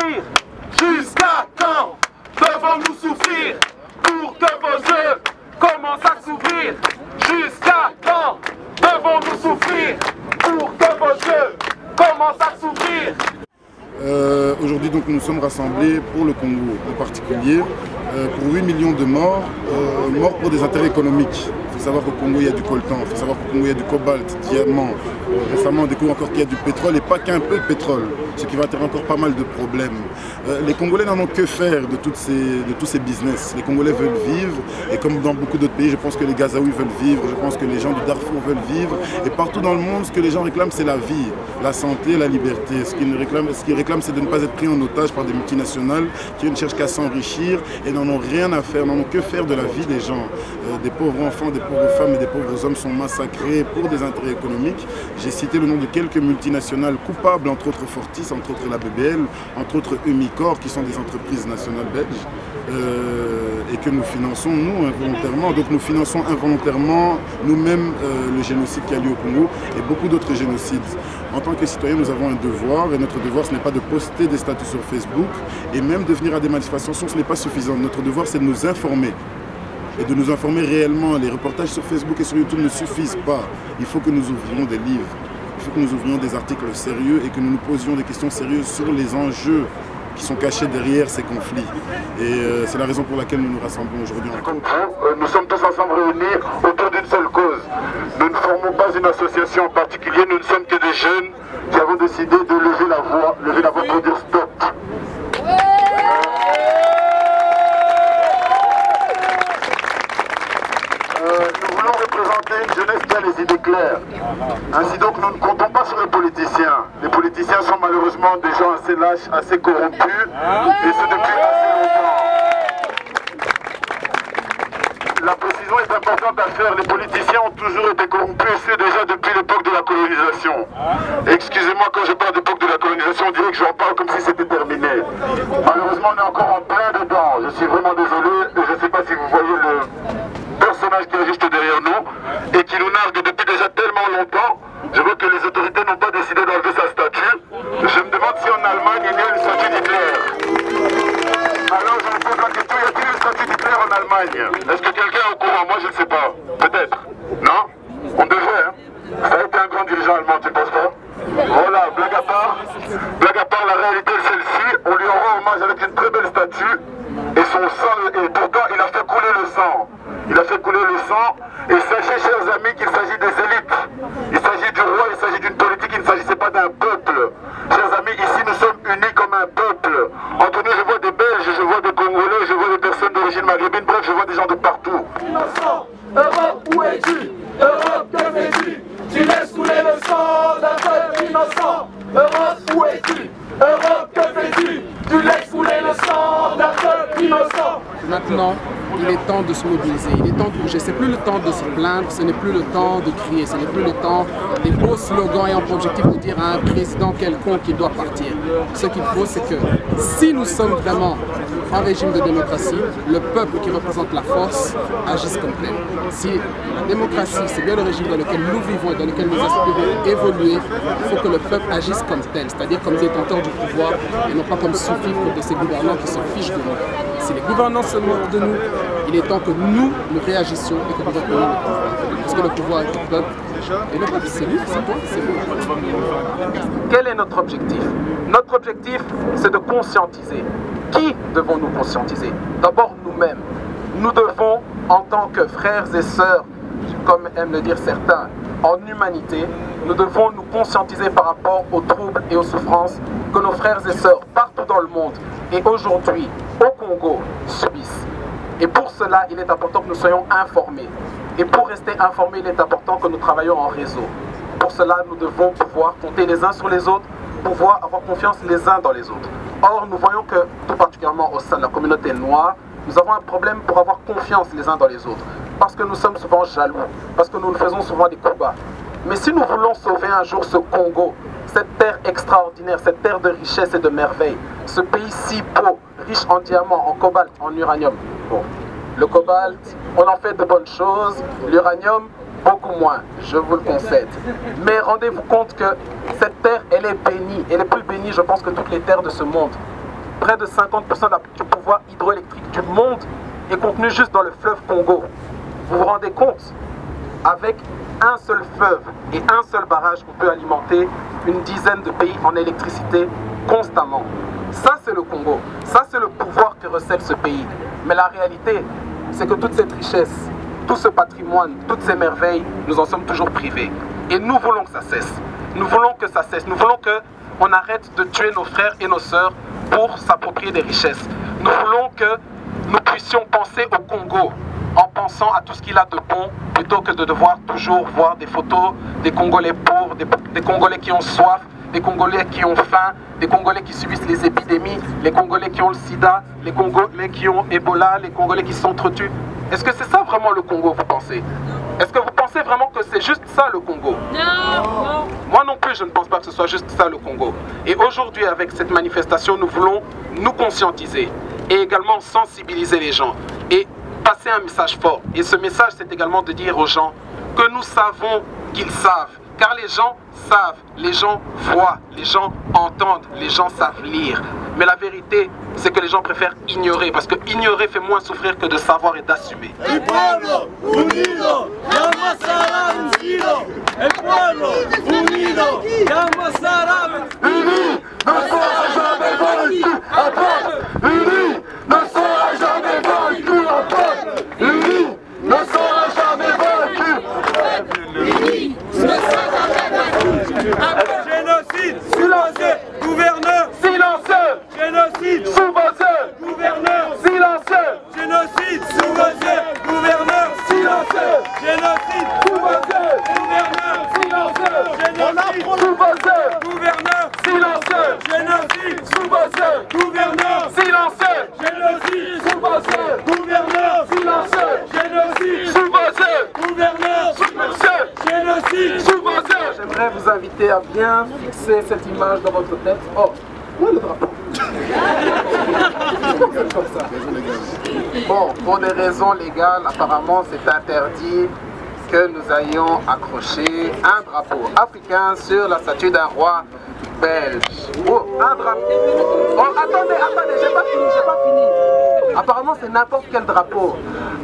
souffrir? Jusqu'à quand devons-nous souffrir pour que vos yeux commencent à s'ouvrir? Jusqu'à quand devons-nous souffrir pour que vos yeux commencent à s'ouvrir? Aujourd'hui, donc, nous sommes rassemblés pour le Congo en particulier, pour 8 millions de morts, morts pour des intérêts économiques. Il faut savoir qu'au Congo, il y a du coltan, il faut savoir qu'au Congo, il y a du cobalt, diamant. Récemment, on découvre encore qu'il y a du pétrole et pas qu'un peu de pétrole, ce qui va attirer encore pas mal de problèmes. Les Congolais n'en ont que faire de tous ces business. Les Congolais veulent vivre et comme dans beaucoup d'autres pays, je pense que les Gazaouis veulent vivre, je pense que les gens du Darfour veulent vivre. Et partout dans le monde, ce que les gens réclament, c'est la vie, la santé, la liberté. Ce qu'ils réclament, c'est de ne pas être pris en otage par des multinationales qui ne cherchent qu'à s'enrichir et n'en ont rien à faire, n'en ont que faire de la vie des gens. Des pauvres enfants, des pauvres femmes et des pauvres hommes sont massacrés pour des intérêts économiques. J'ai cité le nom de quelques multinationales coupables, entre autres Fortis, entre autres la BBL, entre autres Umicore, qui sont des entreprises nationales belges, et que nous finançons, nous, involontairement. Donc nous finançons involontairement nous-mêmes le génocide qui a lieu au Congo et beaucoup d'autres génocides. En tant que citoyens, nous avons un devoir, et notre devoir, ce n'est pas de poster des statuts sur Facebook, et même de venir à des manifestations, ce n'est pas suffisant. Notre devoir, c'est de nous informer. Et de nous informer réellement. Les reportages sur Facebook et sur YouTube ne suffisent pas. Il faut que nous ouvrions des livres, il faut que nous ouvrions des articles sérieux et que nous nous posions des questions sérieuses sur les enjeux qui sont cachés derrière ces conflits. Et c'est la raison pour laquelle nous nous rassemblons aujourd'hui. Nous sommes tous ensemble réunis autour d'une seule cause. Nous ne formons pas une association en particulier, nous ne sommes que des jeunes qui avons décidé de lever la voix pour dire stop. Nous voulons représenter une jeunesse qui a les idées claires. Ainsi donc, nous ne comptons pas sur les politiciens. Les politiciens sont malheureusement des gens assez lâches, assez corrompus, et c'est depuis assez longtemps. La précision est importante à faire. Les politiciens ont toujours été corrompus, et c'est déjà depuis l'époque de la colonisation. Excusez-moi, quand je parle d'époque de la colonisation, on dirait que j'en parle comme si c'était terminé. Malheureusement, on est encore en plein dedans. Je suis vraiment désolé, et je ne sais pas si vous voyez le personnage qui est juste derrière nous et qui nous nargue depuis déjà tellement longtemps. Je vois que les autorités n'ont pas décidé d'enlever sa statue. Je me demande si en Allemagne il y a une statue d'Hitler. Alors je me pose la question, y a-t-il une statue d'Hitler en Allemagne? Est-ce que quelqu'un est au courant? Moi je ne sais pas. Peut-être. Non? On devrait, hein? Ça a été un grand dirigeant allemand, tu ne penses pas? Voilà, blague à part, la réalité est celle-ci. On lui rend hommage avec une très belle statue et son sang, et pourtant il a fait couler le sang. Il a fait couler le sang, et sachez, chers amis, qu'il s'agit des élites. Il s'agit du roi, il s'agit d'une politique, il ne s'agissait pas d'un peuple. Chers amis, ici nous sommes unis comme un peuple. Entre nous, je vois des Belges, je vois des Congolais, je vois des personnes d'origine maghrébine, bref, je vois des gens de partout. Innocent, Europe, où es-tu? Europe, que fais-tu? Tu laisses couler le sang d'un peuple innocent. Europe, où es-tu? Europe, que fais-tu? Tu laisses couler le sang d'un peuple innocent. Maintenant, il est temps de se mobiliser, il est temps de bouger. Ce n'est plus le temps de se plaindre, ce n'est plus le temps de crier, ce n'est plus le temps des beaux slogans ayant pour objectif de dire à un président quelconque qu'il doit partir. Ce qu'il faut, c'est que si nous sommes vraiment en régime de démocratie, le peuple qui représente la force agisse comme tel. Si la démocratie, c'est bien le régime dans lequel nous vivons et dans lequel nous aspirons évoluer, il faut que le peuple agisse comme tel, c'est-à-dire comme détenteur du pouvoir et non pas comme sous-fifre de ces gouvernants qui se fichent de nous. Si les gouvernants se moquent de nous, il est temps que nous réagissions et que nous reprenions le pouvoir. Parce que le pouvoir est du peuple. Et le peuple, c'est lui, c'est toi, c'est nous. Quel est notre objectif? Notre objectif, c'est de conscientiser. Qui devons-nous conscientiser? D'abord nous-mêmes. Nous devons, en tant que frères et sœurs, comme aiment le dire certains, en humanité, nous devons nous conscientiser par rapport aux troubles et aux souffrances que nos frères et sœurs partout dans le monde et aujourd'hui au Congo subissent. Et pour cela, il est important que nous soyons informés. Et pour rester informés, il est important que nous travaillions en réseau. Pour cela, nous devons pouvoir compter les uns sur les autres, pouvoir avoir confiance les uns dans les autres. Or, nous voyons que, tout particulièrement au sein de la communauté noire, nous avons un problème pour avoir confiance les uns dans les autres. Parce que nous sommes souvent jaloux, parce que nous nous faisons souvent des coups bas. Mais si nous voulons sauver un jour ce Congo, cette terre extraordinaire, cette terre de richesse et de merveille, ce pays si beau, riche en diamants, en cobalt, en uranium. Bon, le cobalt, on en fait de bonnes choses, l'uranium, beaucoup moins, je vous le concède. Mais rendez-vous compte que cette terre, elle est bénie, elle est plus bénie, je pense, que toutes les terres de ce monde. près de 50% du pouvoir hydroélectrique du monde est contenu juste dans le fleuve Congo. Vous vous rendez compte? Avec un seul fleuve et un seul barrage, on peut alimenter une dizaine de pays en électricité constamment. Ça, c'est le Congo. Ça, c'est le pouvoir que recèle ce pays. Mais la réalité, c'est que toute cette richesse, tout ce patrimoine, toutes ces merveilles, nous en sommes toujours privés. Et nous voulons que ça cesse. Nous voulons que ça cesse. Nous voulons qu'on arrête de tuer nos frères et nos sœurs pour s'approprier des richesses. Nous voulons que nous puissions penser au Congo en pensant à tout ce qu'il a de bon, plutôt que de devoir toujours voir des photos des Congolais pauvres, des Congolais qui ont soif, des Congolais qui ont faim, des Congolais qui subissent les épidémies, les Congolais qui ont le sida, les Congolais qui ont Ebola, les Congolais qui s'entretuent. Est-ce que c'est ça vraiment le Congo, vous pensez? Est-ce que vous pensez vraiment que c'est juste ça le Congo? Non. Moi non plus, je ne pense pas que ce soit juste ça le Congo. Et aujourd'hui, avec cette manifestation, nous voulons nous conscientiser et également sensibiliser les gens et passer un message fort. Et ce message, c'est également de dire aux gens que nous savons qu'ils savent. Car les gens savent, les gens voient, les gens entendent, les gens savent lire. Mais la vérité, c'est que les gens préfèrent ignorer, parce que ignorer fait moins souffrir que de savoir et d'assumer. El pueblo unido llama será vencido. El pueblo unido llama será vencido. Unis ne sera jamais vaincu, un peuple uni ne sera jamais vaincu, un peuple uni ne sera jamais vaincu. Uni ne sera jamais vaincu. Génocide, silencieux, gouverneur, Silencieux, génocide, sous vos yeux, gouverneur, silencieux, génocide, sous vos yeux, gouverneur, silencieux, génocide, sous vos yeux, gouverneur, silencieux, génocide, sous vos yeux, gouverneur, silencieux, génocide, sous vos yeux, gouverneur, silencieux, génocide, sous vos yeux, gouverneur, silencieux, génocide, sous vos yeux, gouverneur, silencieux, génocide. sous vos yeux. J'aimerais vous inviter à bien fixer cette image dans votre tête. Oh, où est le drapeau? Comme ça. Bon, pour des raisons légales, apparemment c'est interdit que nous ayons accroché un drapeau africain sur la statue d'un roi belge. Oh, un drapeau. Oh, attendez, j'ai pas fini. Apparemment c'est n'importe quel drapeau.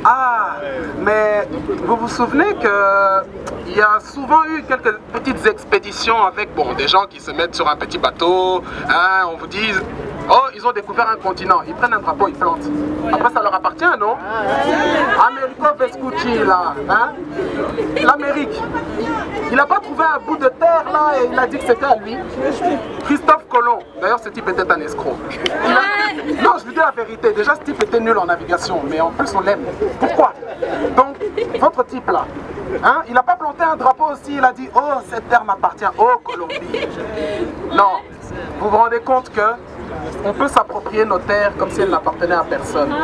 Ah, mais vous vous souvenez que il y a souvent eu quelques petites expéditions avec des gens qui se mettent sur un petit bateau, hein, on vous dit, oh, ils ont découvert un continent, ils prennent un drapeau, ils plantent. Après, ça leur appartient, non? Americo Vespucci, là, hein? L'Amérique. Il n'a pas trouvé un bout de terre, là, et il a dit que c'était à lui. Christophe Colomb, d'ailleurs, ce type était un escroc. Non, je vous dis la vérité, déjà, ce type était nul en navigation, mais en plus, on l'aime. Pourquoi? Donc, votre type, là, hein, il n'a pas planté un drapeau aussi, il a dit, oh, cette terre m'appartient, oh, Colombie. Non, vous vous rendez compte que on peut s'approprier nos terres comme si elles n'appartenaient à personne.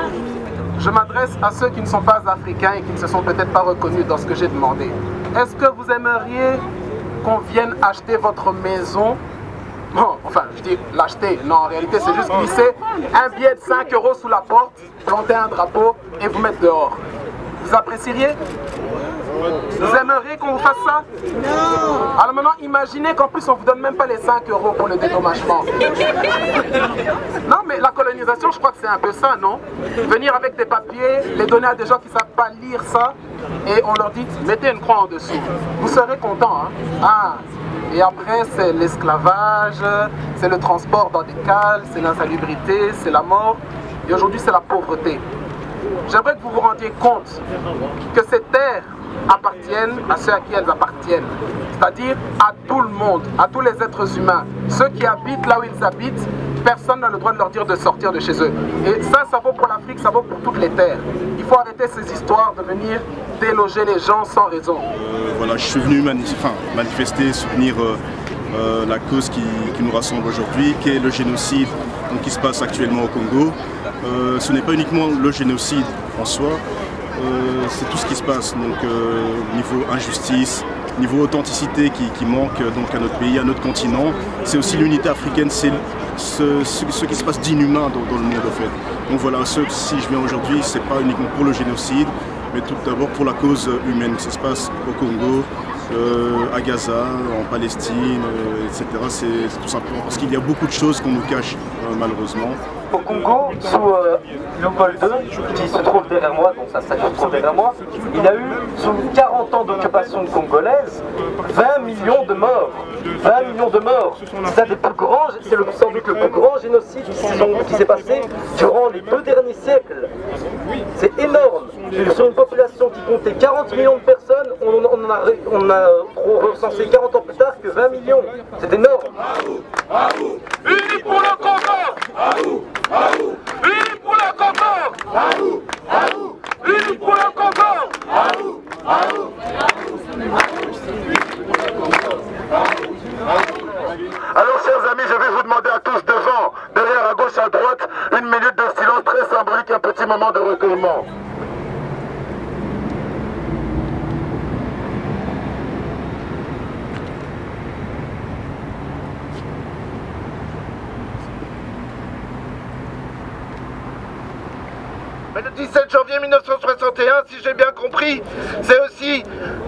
Je m'adresse à ceux qui ne sont pas africains et qui ne se sont peut-être pas reconnus dans ce que j'ai demandé. Est-ce que vous aimeriez qu'on vienne acheter votre maison? Bon, enfin, je dis l'acheter. Non, en réalité, c'est juste glisser un billet de 5 € sous la porte, planter un drapeau et vous mettre dehors. Vous apprécieriez? Vous aimeriez qu'on vous fasse ça? Non. Alors maintenant, imaginez qu'en plus on vous donne même pas les 5 € pour le dédommagement. Non, mais la colonisation, je crois que c'est un peu ça, non? Venir avec des papiers, les donner à des gens qui savent pas lire ça, et on leur dit, mettez une croix en dessous. Vous serez content, hein? Ah. Et après, c'est l'esclavage, c'est le transport dans des cales, c'est l'insalubrité, c'est la mort, et aujourd'hui, c'est la pauvreté. J'aimerais que vous vous rendiez compte que ces terres appartiennent à ceux à qui elles appartiennent, c'est-à-dire à tout le monde, à tous les êtres humains. Ceux qui habitent là où ils habitent, personne n'a le droit de leur dire de sortir de chez eux. Et ça vaut pour l'Afrique, ça vaut pour toutes les terres. Il faut arrêter ces histoires de venir déloger les gens sans raison. Voilà, je suis venu manifester, soutenir la cause qui nous rassemble aujourd'hui, qui est le génocide qui se passe actuellement au Congo. Ce n'est pas uniquement le génocide en soi, c'est tout ce qui se passe, donc niveau injustice, niveau authenticité qui manque donc à notre pays, à notre continent. C'est aussi l'unité africaine, c'est ce qui se passe d'inhumain dans le monde en fait. Donc voilà, si je viens aujourd'hui, c'est pas uniquement pour le génocide, mais tout d'abord pour la cause humaine. Ça se passe au Congo, à Gaza, en Palestine, etc. C'est tout simplement parce qu'il y a beaucoup de choses qu'on nous cache malheureusement. Au Congo, sous Léopold II, qui se trouve derrière moi, donc sa statue se trouve derrière moi, il y a eu, sous 40 ans d'occupation congolaise, 20 millions de morts. 20 millions de morts. C'est sans doute le plus grand génocide qui s'est passé durant les 2 derniers siècles. C'est énorme. Sur une population qui comptait 40 millions de personnes, on a recensé 40 ans plus tard que 20 millions. C'est énorme. Unis pour le Congo! Unis pour le Congo! Unis pour le Congo! Alors chers amis, je vais vous demander à tous devant, derrière, à gauche, à droite, une minute de silence très symbolique, un petit moment de recueillement. Mais le 17 janvier 1961, si j'ai bien compris, c'est aussi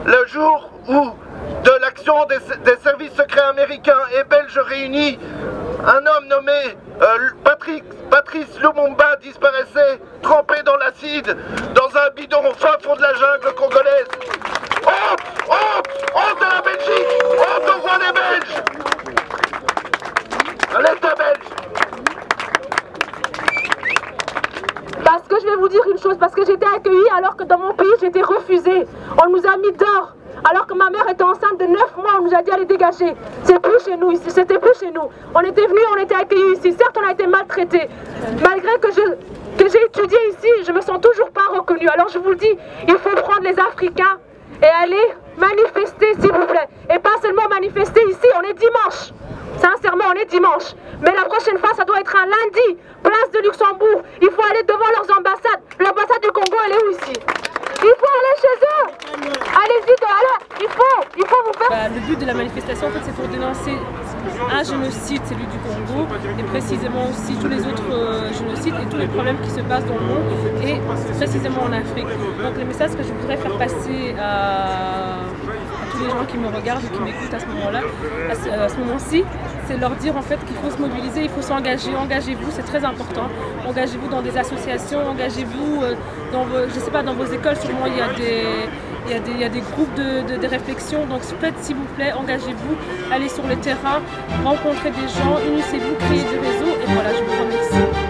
le jour où, de l'action des services secrets américains et belges réunis, un homme nommé Patrice Lumumba disparaissait, trempé dans l'acide, dans un bidon au fin fond de la jungle congolaise. Honte! Honte! Honte de la Belgique! Honte aux voix des Belges! À l'État belge! Parce que je vais vous dire une chose, parce que j'étais accueillie alors que dans mon pays j'étais refusée. On nous a mis dehors. Alors que ma mère était enceinte de 9 mois, on nous a dit allez dégager. C'est plus chez nous ici, c'était plus chez nous. On était venus, on était accueillis ici. Certes, on a été maltraités. Malgré que j'ai étudié ici, je me sens toujours pas reconnue. Alors je vous le dis, il faut prendre les Africains et aller manifester s'il vous plaît. Et pas seulement manifester ici, on est dimanche. Sincèrement, on est dimanche. Mais la prochaine fois, ça doit être un lundi. Place de Luxembourg. Il faut aller devant leurs ambassades. L'ambassade du Congo, elle est où ici? Il faut aller chez eux. Allez-y, il faut vous faire... Le but de la manifestation, en fait, c'est pour dénoncer un génocide, celui du Congo, et précisément aussi tous les autres génocides et tous les problèmes qui se passent dans le monde, et précisément en Afrique. Donc le message que je voudrais faire passer à tous les gens qui me regardent et qui m'écoutent à ce moment-là, à ce moment-ci, c'est leur dire en fait qu'il faut se mobiliser, il faut s'engager. Engagez-vous, c'est très important. Engagez-vous dans des associations, engagez-vous dans vos, je sais pas, dans vos écoles, sûrement il y a des groupes de réflexion. Donc faites s'il vous plaît, engagez-vous, allez sur le terrain, rencontrez des gens, unissez-vous, créez des réseaux et voilà, je vous remercie.